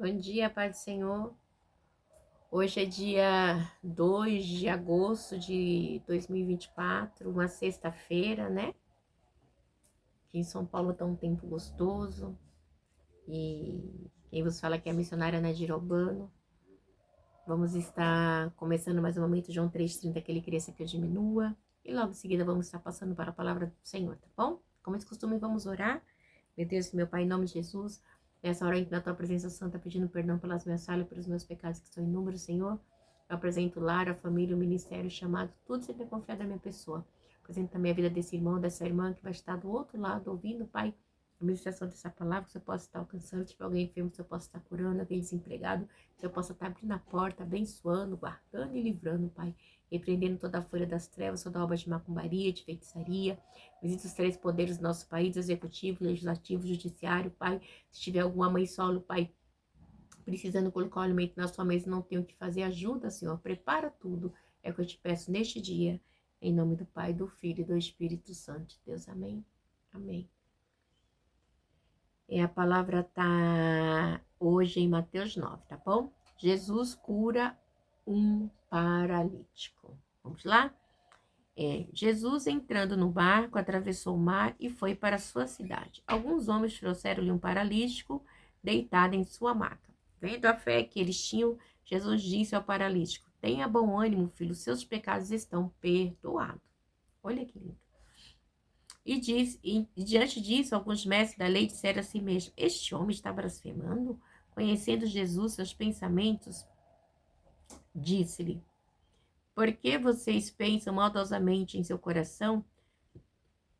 Bom dia, Pai do Senhor. Hoje é dia 2 de agosto de 2024, uma sexta-feira, né? Aqui em São Paulo tá um tempo gostoso. E quem vos fala aqui é a missionária Nadir Albano. Vamos estar começando mais um momento, João 3,30, que ele cresça, que eu diminua. E logo em seguida vamos estar passando para a palavra do Senhor, tá bom? Como de costume, vamos orar. Meu Deus, meu Pai, em nome de Jesus, nessa hora na tua presença santa, pedindo perdão pelas minhas falhas, pelos meus pecados que estão em número, Senhor. Eu apresento o lar, a família, o ministério, o chamado, tudo sempre confiado na minha pessoa. Apresento também a vida desse irmão, dessa irmã que vai estar do outro lado, ouvindo, Pai, a ministração dessa palavra, que você possa estar alcançando. Se tiver alguém enfermo, que você possa estar curando, alguém desempregado, que eu possa estar abrindo a porta, abençoando, guardando e livrando, Pai. Repreendendo toda a folha das trevas, toda a obra de macumbaria, de feitiçaria. Visita os três poderes do nosso país, executivo, legislativo, judiciário, Pai. Se tiver alguma mãe solo, Pai, precisando colocar o alimento na sua mesa, não tem o que fazer, ajuda, Senhor. Prepara tudo. É o que eu te peço neste dia. Em nome do Pai, do Filho e do Espírito Santo. Deus, amém. Amém. A palavra tá hoje em Mateus 9, tá bom? Jesus cura um paralítico. Vamos lá? Jesus, entrando no barco, atravessou o mar e foi para a sua cidade. Alguns homens trouxeram-lhe um paralítico deitado em sua maca. Vendo a fé que eles tinham, Jesus disse ao paralítico: tenha bom ânimo, filho, seus pecados estão perdoados. Olha que lindo. E diante disso, alguns mestres da lei disseram a si mesmos: este homem está blasfemando? Conhecendo Jesus, seus pensamentos, disse-lhe: por que vocês pensam maldosamente em seu coração?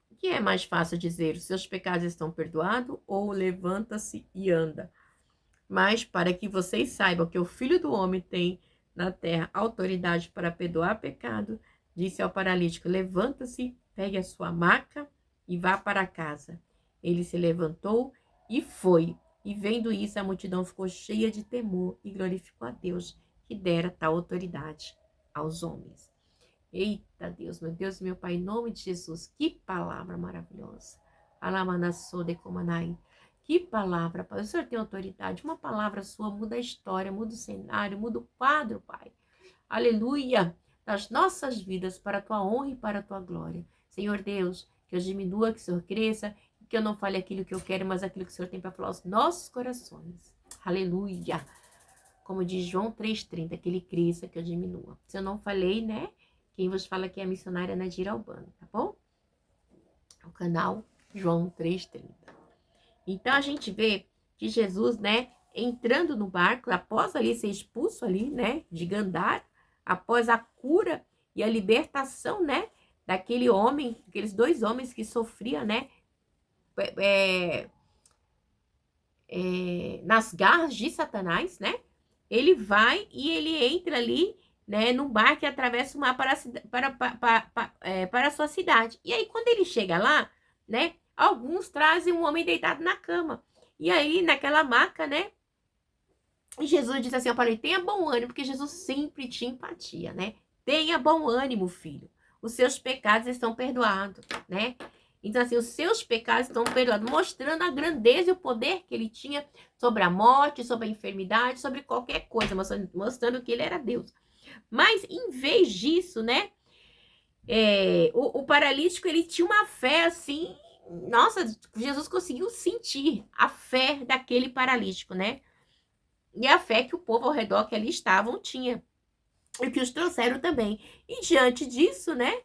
O que é mais fácil dizer: os seus pecados estão perdoados, ou levanta-se e anda? Mas para que vocês saibam que o Filho do Homem tem na terra autoridade para perdoar pecado, disse ao paralítico: levanta-se, pegue a sua maca e vá para casa. Ele se levantou e foi. E vendo isso, a multidão ficou cheia de temor e glorificou a Deus, que dera tal autoridade aos homens. Eita Deus, meu Pai, em nome de Jesus, que palavra maravilhosa. Alamanassou de Comanai. Que palavra, Pai. O Senhor tem autoridade. Uma palavra sua muda a história, muda o cenário, muda o quadro, Pai. Aleluia. Das nossas vidas, para a tua honra e para a tua glória. Senhor Deus, que eu diminua, que o Senhor cresça, que eu não fale aquilo que eu quero, mas aquilo que o Senhor tem para falar aos nossos corações. Aleluia. Como diz João 3,30, que ele cresça, que eu diminua. Se eu não falei, né? Quem vos fala aqui é a missionária Nadir Albano, tá bom? O canal João 3,30. Então a gente vê que Jesus, né, entrando no barco, após ali ser expulso ali, né, de Gandara, após a cura e a libertação, né, daquele homem, aqueles dois homens que sofriam, né, nas garras de Satanás, né, ele vai e ele entra ali, né, num barco e atravessa o mar para a sua cidade. E aí, quando ele chega lá, né, alguns trazem um homem deitado na cama. E aí, naquela maca, né, Jesus diz assim, eu falei, tenha bom ânimo, porque Jesus sempre tinha empatia, né? Tenha bom ânimo, filho. Os seus pecados estão perdoados, né? Então, assim, os seus pecados estão perdoados, mostrando a grandeza e o poder que ele tinha sobre a morte, sobre a enfermidade, sobre qualquer coisa, mostrando que ele era Deus. Mas, em vez disso, né, o paralítico, ele tinha uma fé, assim, nossa, Jesus conseguiu sentir a fé daquele paralítico, né? E a fé que o povo ao redor que ali estavam tinha. E que os trouxeram também. E diante disso, né?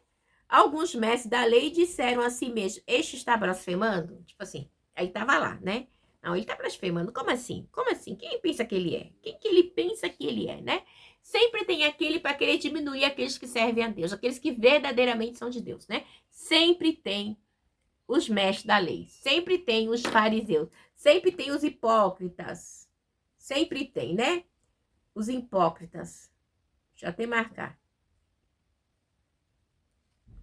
Alguns mestres da lei disseram a si mesmo: este está blasfemando? Tipo assim, aí tava lá, né? Não, ele está blasfemando. Como assim? Como assim? Quem pensa que ele é? Quem que ele pensa que ele é, né? Sempre tem aquele para querer diminuir aqueles que servem a Deus, aqueles que verdadeiramente são de Deus, né? Sempre tem os mestres da lei, sempre tem os fariseus, sempre tem os hipócritas, sempre tem, né? Os hipócritas. Deixa eu até marcar.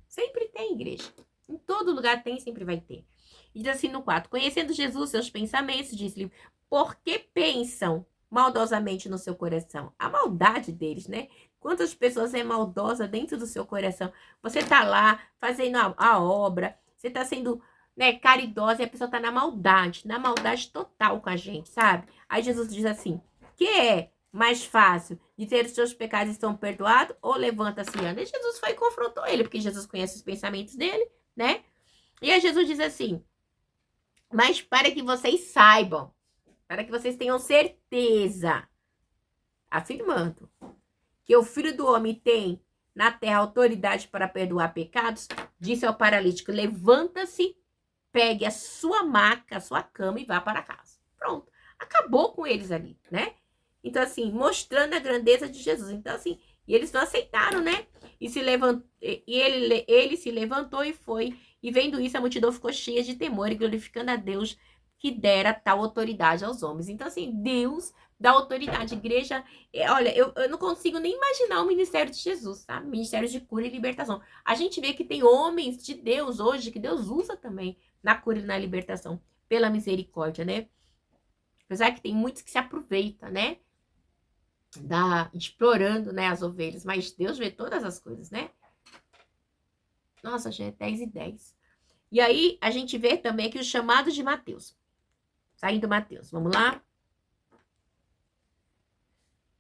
Sempre tem, igreja. Em todo lugar tem, sempre vai ter. E diz assim no 4. Conhecendo Jesus, seus pensamentos, disse-lhe, por que pensam maldosamente no seu coração? A maldade deles, né? Quantas pessoas é maldosa dentro do seu coração? Você tá lá fazendo a obra, você tá sendo né, caridosa e a pessoa tá na maldade total com a gente, sabe? Aí Jesus diz assim, que é mais fácil dizer os seus pecados estão perdoados ou levanta-se e anda? E Jesus foi e confrontou ele, porque Jesus conhece os pensamentos dele, né? E aí Jesus diz assim, mas para que vocês saibam, para que vocês tenham certeza, afirmando que o Filho do Homem tem na terra autoridade para perdoar pecados, disse ao paralítico, levanta-se, pegue a sua maca, a sua cama e vá para casa. Pronto, acabou com eles ali, né? Então, assim, mostrando a grandeza de Jesus. Então, assim, e eles não aceitaram, né? E ele se levantou e foi. E vendo isso, a multidão ficou cheia de temor e glorificando a Deus que dera tal autoridade aos homens. Então, assim, Deus dá autoridade. Igreja, olha, eu não consigo nem imaginar o ministério de Jesus, tá? Ministério de cura e libertação. A gente vê que tem homens de Deus hoje, que Deus usa também na cura e na libertação, pela misericórdia, né? Apesar que tem muitos que se aproveitam, né? Explorando, né, as ovelhas, mas Deus vê todas as coisas, né? Nossa, já é 10:10. E aí, a gente vê também aqui o chamado de Mateus. Saindo Mateus, vamos lá?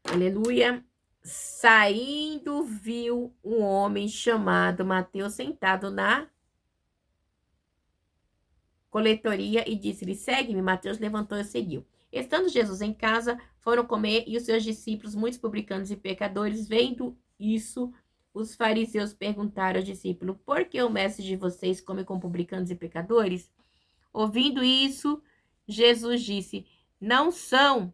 Aleluia. Saindo, viu um homem chamado Mateus sentado na coletoria e disse-lhe, segue-me. Mateus levantou e seguiu. Estando Jesus em casa, foram comer e os seus discípulos, muitos publicanos e pecadores, vendo isso, os fariseus perguntaram ao discípulo, por que o mestre de vocês come com publicanos e pecadores? Ouvindo isso, Jesus disse, não são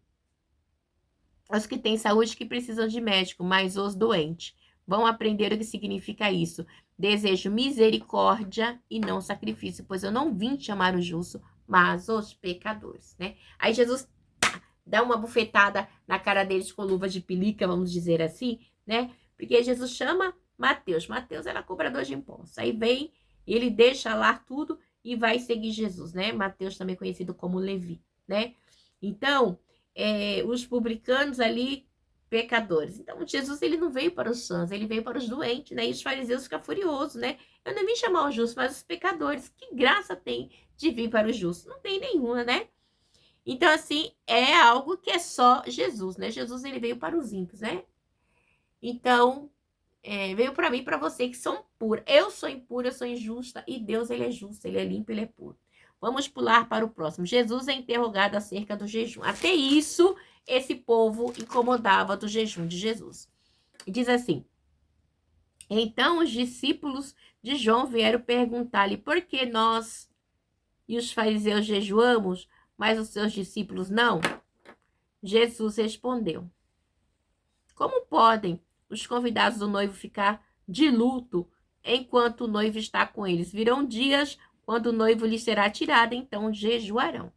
os que têm saúde que precisam de médico, mas os doentes. Vão aprender o que significa isso. Desejo misericórdia e não sacrifício, pois eu não vim chamar o justo, mas os pecadores, né? Aí Jesus dá uma bufetada na cara deles com luva de pelica, vamos dizer assim, né? Porque Jesus chama Mateus. Mateus era cobrador de impostos. Aí vem, ele deixa lá tudo e vai seguir Jesus, né? Mateus também conhecido como Levi, né? Então, os publicanos ali, pecadores. Então, Jesus, ele não veio para os sãos, ele veio para os doentes, né? E os fariseus ficam furiosos, né? Eu não vim chamar os justos, mas os pecadores. Que graça tem de vir para os justos? Não tem nenhuma, né? Então, assim, é algo que é só Jesus, né? Jesus, ele veio para os ímpios, né? Então, veio para mim e para você que são puros. Eu sou impura, eu sou injusta, e Deus, ele é justo, ele é limpo, ele é puro. Vamos pular para o próximo. Jesus é interrogado acerca do jejum. Até isso, esse povo incomodava do jejum de Jesus. E diz assim, então os discípulos de João vieram perguntar-lhe, por que nós e os fariseus jejuamos, mas os seus discípulos não? Jesus respondeu, como podem os convidados do noivo ficar de luto enquanto o noivo está com eles? Virão dias quando o noivo lhes será tirado, então jejuarão.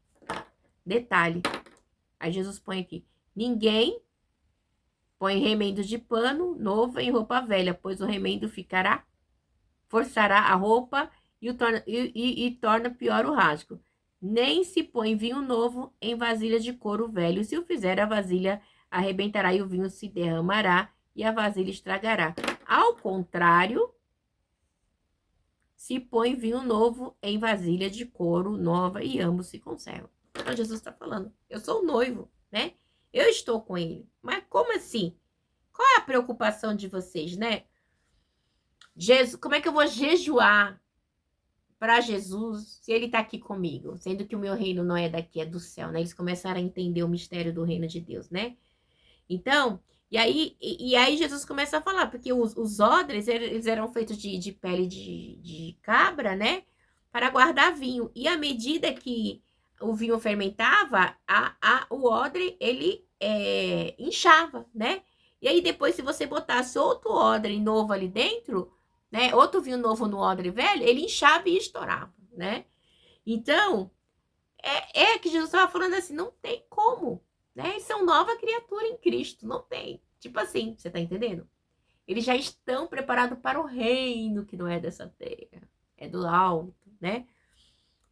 Detalhe, aí Jesus põe aqui, ninguém põe remendo de pano novo em roupa velha, pois o remendo forçará a roupa e torna pior o rasgo. Nem se põe vinho novo em vasilha de couro velho, se o fizer a vasilha arrebentará e o vinho se derramará e a vasilha estragará. Ao contrário, se põe vinho novo em vasilha de couro nova e ambos se conservam. Então Jesus está falando, eu sou o noivo, né? Eu estou com ele. Mas como assim? Qual é a preocupação de vocês, né? Jesus, como é que eu vou jejuar para Jesus se ele está aqui comigo? Sendo que o meu reino não é daqui, é do céu, né? Eles começaram a entender o mistério do reino de Deus, né? Então, e aí Jesus começa a falar, porque os odres, eles eram feitos de pele de cabra, né? Para guardar vinho. E à medida que o vinho fermentava, o odre, ele inchava, né? E aí depois, se você botasse outro odre novo ali dentro, né? Outro vinho novo no odre velho, ele inchava e estourava, né? Então, que Jesus estava falando assim, não tem como, né? Eles são nova criatura em Cristo, não tem. Tipo assim, você tá entendendo? Eles já estão preparados para o reino que não é dessa terra, é do alto, né?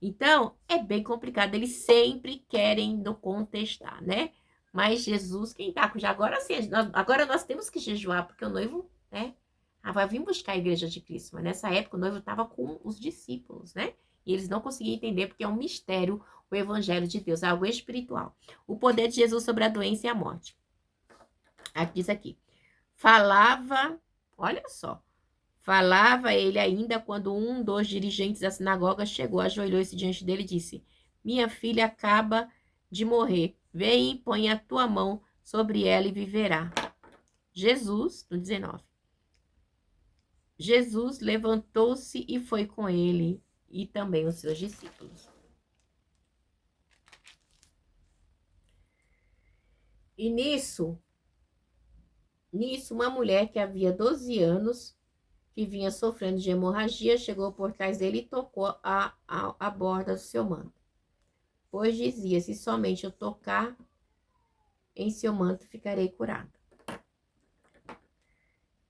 Então, é bem complicado, eles sempre querem nos contestar, né? Mas Jesus, quem tá com já agora sim, agora nós temos que jejuar, porque o noivo, né? Vai vir buscar a igreja de Cristo, mas nessa época o noivo estava com os discípulos, né? E eles não conseguiam entender porque é um mistério o evangelho de Deus, algo espiritual. O poder de Jesus sobre a doença e a morte. Aqui diz aqui. Falava, olha só. Falava ele ainda quando um dos dirigentes da sinagoga chegou, ajoelhou-se diante dele e disse: Minha filha acaba de morrer. Vem e põe a tua mão sobre ela e viverá. Jesus, no 19. Jesus levantou-se e foi com ele e também os seus discípulos. E nisso, uma mulher que havia 12 anos, que vinha sofrendo de hemorragia, chegou por trás dele e tocou a borda do seu manto. Pois dizia, se somente eu tocar em seu manto, ficarei curada.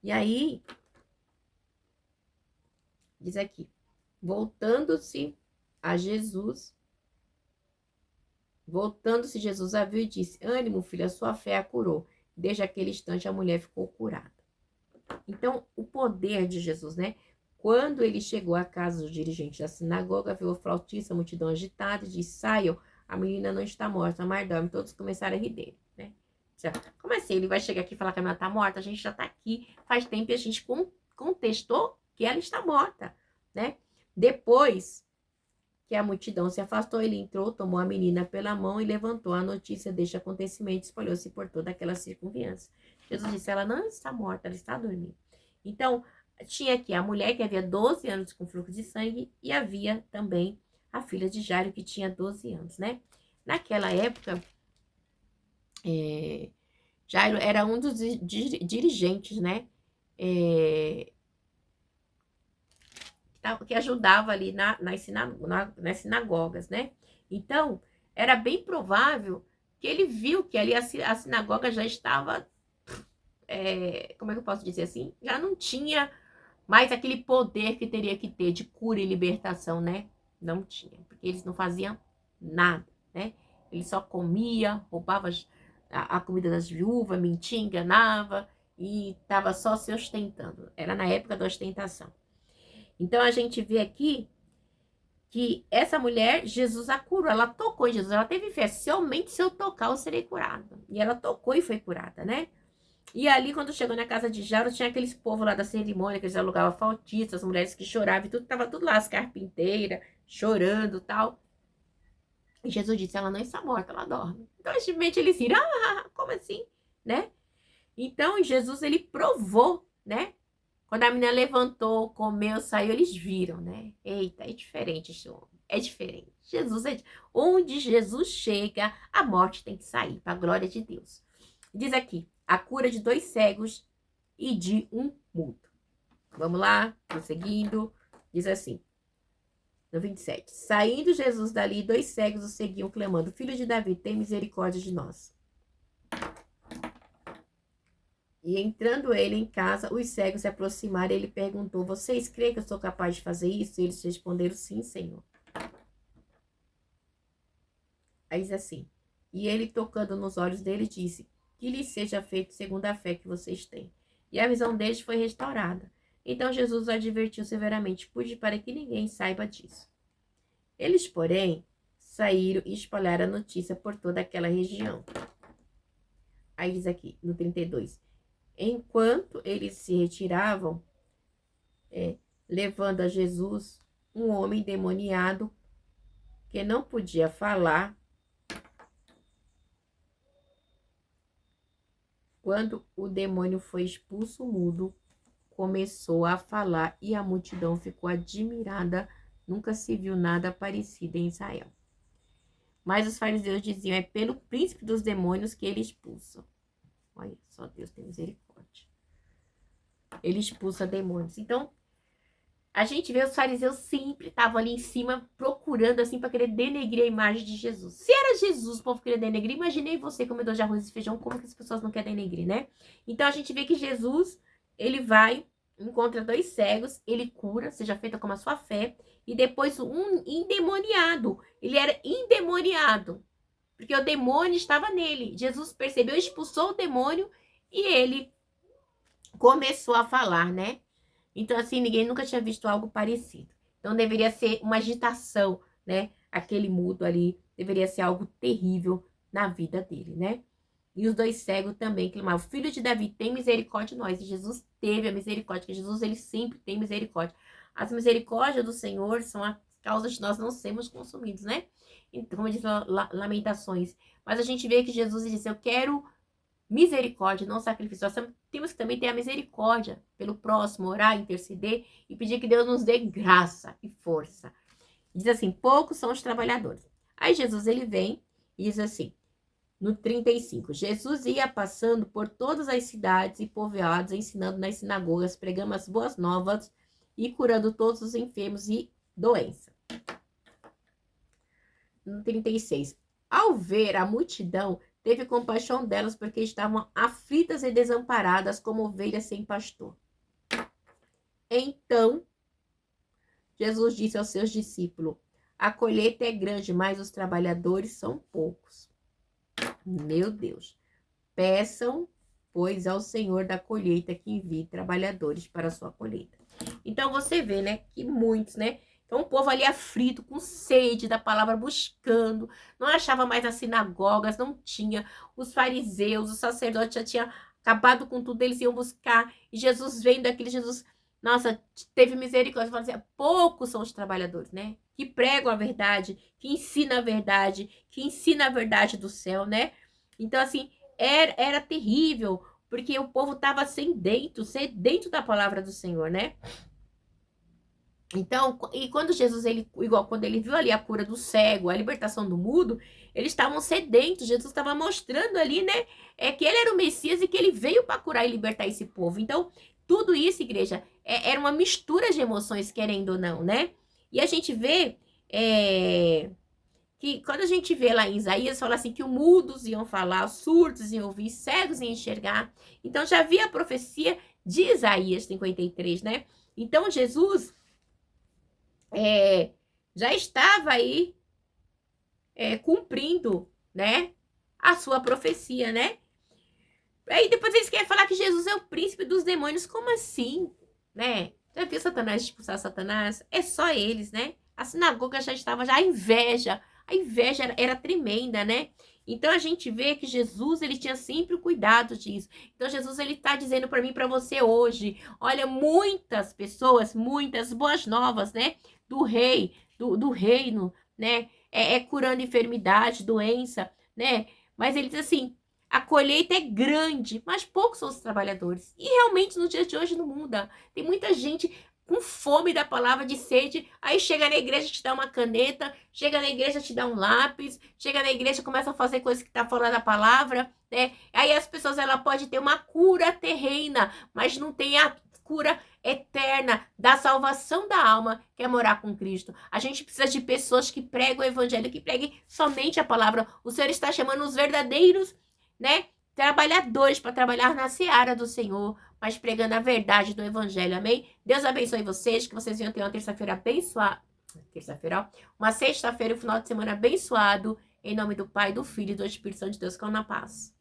E aí, diz aqui, voltando-se Jesus a viu e disse, ânimo, filha, sua fé a curou. Desde aquele instante, a mulher ficou curada. Então, o poder de Jesus, né? Quando ele chegou à casa do dirigente da sinagoga, viu o flautista, a multidão agitada, e disse, saiam, a menina não está morta, mas dorme. Todos começaram a rir dele, né? Como assim? Ele vai chegar aqui e falar que a menina está morta? A gente já está aqui faz tempo e a gente contestou que ela está morta, né? Depois que a multidão se afastou, ele entrou, tomou a menina pela mão e levantou. A notícia deste acontecimento espalhou-se por toda aquela circunviança. Jesus disse, ela não está morta, ela está dormindo. Então, tinha aqui a mulher que havia 12 anos com fluxo de sangue e havia também a filha de Jairo que tinha 12 anos, né? Naquela época, Jairo era um dos dirigentes, né? Que ajudava ali nas sinagogas, né? Então, era bem provável que ele viu que ali a sinagoga já estava, como é que eu posso dizer assim? Já não tinha mais aquele poder que teria que ter de cura e libertação, né? Não tinha, porque eles não faziam nada, né? Ele só comia, roubava a comida das viúvas, mentia, enganava e estava só se ostentando. Era na época da ostentação. Então, a gente vê aqui que essa mulher, Jesus a curou, ela tocou em Jesus, ela teve fé, somente se eu tocar eu serei curada. E ela tocou e foi curada, né? E ali, quando chegou na casa de Jairo, tinha aqueles povos lá da cerimônia, que eles alugavam flautistas, as mulheres que choravam, e tudo, tava tudo lá, as carpinteiras, chorando e tal. E Jesus disse, ela não está morta, ela dorme. Então, simplesmente eles viram, como assim, né? Então, Jesus, ele provou, né? Quando a menina levantou, comeu, saiu, eles viram, né? Eita, é diferente esse homem. É diferente. Onde Jesus chega, a morte tem que sair, para a glória de Deus. Diz aqui, a cura de 2 cegos e de um mudo. Vamos lá, prosseguindo. Diz assim, no 27. Saindo Jesus dali, 2 cegos o seguiam, clamando, Filho de Davi, tem misericórdia de nós. E entrando ele em casa, os cegos se aproximaram e ele perguntou, vocês creem que eu sou capaz de fazer isso? E eles responderam, sim, Senhor. Aí diz assim, e ele tocando nos olhos dele disse, que lhe seja feito segundo a fé que vocês têm. E a visão deles foi restaurada. Então Jesus advertiu severamente, cuide para que ninguém saiba disso. Eles, porém, saíram e espalharam a notícia por toda aquela região. Aí diz aqui, no 32, enquanto eles se retiravam, levando a Jesus um homem endemoniado que não podia falar, quando o demônio foi expulso, o mudo começou a falar e a multidão ficou admirada, nunca se viu nada parecido em Israel. Mas os fariseus diziam, é pelo príncipe dos demônios que ele expulsa. Olha, só Deus tem misericórdia. Ele expulsa demônios. Então, a gente vê os fariseus sempre estavam ali em cima, procurando assim para querer denegrir a imagem de Jesus. Se era Jesus, o povo queria denegrir, imaginei você, comedor de arroz e feijão, como que as pessoas não querem denegrir, né? Então, a gente vê que Jesus, ele vai, encontra 2 cegos, ele cura, seja feita como a sua fé, e depois um endemoniado, ele era endemoniado, porque o demônio estava nele. Jesus percebeu, expulsou o demônio e ele começou a falar, né? Então, assim, ninguém nunca tinha visto algo parecido. Então deveria ser uma agitação, né? Aquele mudo ali deveria ser algo terrível na vida dele, né? E os dois cegos também clamavam: Filho de Davi, tem misericórdia de nós. E Jesus teve a misericórdia, que Jesus ele sempre tem misericórdia. As misericórdias do Senhor são a causa de nós não sermos consumidos, né? Então, como diz Lamentações. Mas a gente vê que Jesus disse: eu quero misericórdia, não sacrifício. Nós temos que também ter a misericórdia pelo próximo, orar, interceder e pedir que Deus nos dê graça e força. Diz assim: poucos são os trabalhadores. Aí Jesus ele vem e diz assim, no 35, Jesus ia passando por todas as cidades e povoados, ensinando nas sinagogas, pregando as boas novas e curando todos os enfermos e doenças. No 36, ao ver a multidão, teve compaixão delas, porque estavam aflitas e desamparadas, como ovelhas sem pastor. Então, Jesus disse aos seus discípulos: a colheita é grande, mas os trabalhadores são poucos. Meu Deus. Peçam, pois, ao Senhor da colheita que envie trabalhadores para a sua colheita. Então, você vê, né, que muitos, né? Então, o povo ali aflito, com sede da palavra, buscando. Não achava mais as sinagogas, não tinha. Os fariseus, os sacerdotes já tinham acabado com tudo, eles iam buscar. E Jesus vendo aquele Jesus, nossa, teve misericórdia. Fala assim, poucos são os trabalhadores, né? Que pregam a verdade, que ensinam a verdade, que ensinam a verdade do céu, né? Então, assim, era terrível, porque o povo estava sedento da palavra do Senhor, né? Então, e quando Jesus, igual quando ele viu ali a cura do cego, a libertação do mudo, eles estavam sedentos. Jesus estava mostrando ali, né, que ele era o Messias e que ele veio para curar e libertar esse povo. Então, tudo isso, igreja, era uma mistura de emoções, querendo ou não, né? E a gente vê que quando a gente vê lá em Isaías, fala assim que os mudos iam falar, os surdos iam ouvir, cegos iam enxergar. Então, já havia a profecia de Isaías 53, né? Então, Jesus já estava aí cumprindo, né, a sua profecia, né? Aí depois eles querem falar que Jesus é o príncipe dos demônios. Como assim, né? Já viu Satanás expulsar Satanás? É só eles, né? A sinagoga já estava, a inveja era tremenda, né? Então a gente vê que Jesus, ele tinha sempre o cuidado disso. Então Jesus, ele está dizendo para mim e para você hoje, olha, muitas pessoas, muitas boas novas, né? Do rei, do reino, né? Curando enfermidade, doença, né? Mas ele diz assim, a colheita é grande, mas poucos são os trabalhadores. E realmente no dia de hoje não muda. Tem muita gente com fome da palavra, de sede, aí chega na igreja te dá uma caneta, chega na igreja te dá um lápis, chega na igreja começa a fazer coisas que tá fora da palavra, né? Aí as pessoas, ela pode ter uma cura terrena, mas não tem a cura eterna da salvação da alma, que é morar com Cristo. A gente precisa de pessoas que pregam o evangelho, que preguem somente a palavra. O Senhor está chamando os verdadeiros, né, trabalhadores para trabalhar na seara do Senhor, mas pregando a verdade do evangelho, amém? Deus abençoe vocês, que vocês venham ter uma terça-feira abençoada, uma sexta-feira e um final de semana abençoado, em nome do Pai, do Filho e do Espírito Santo de Deus, com na paz.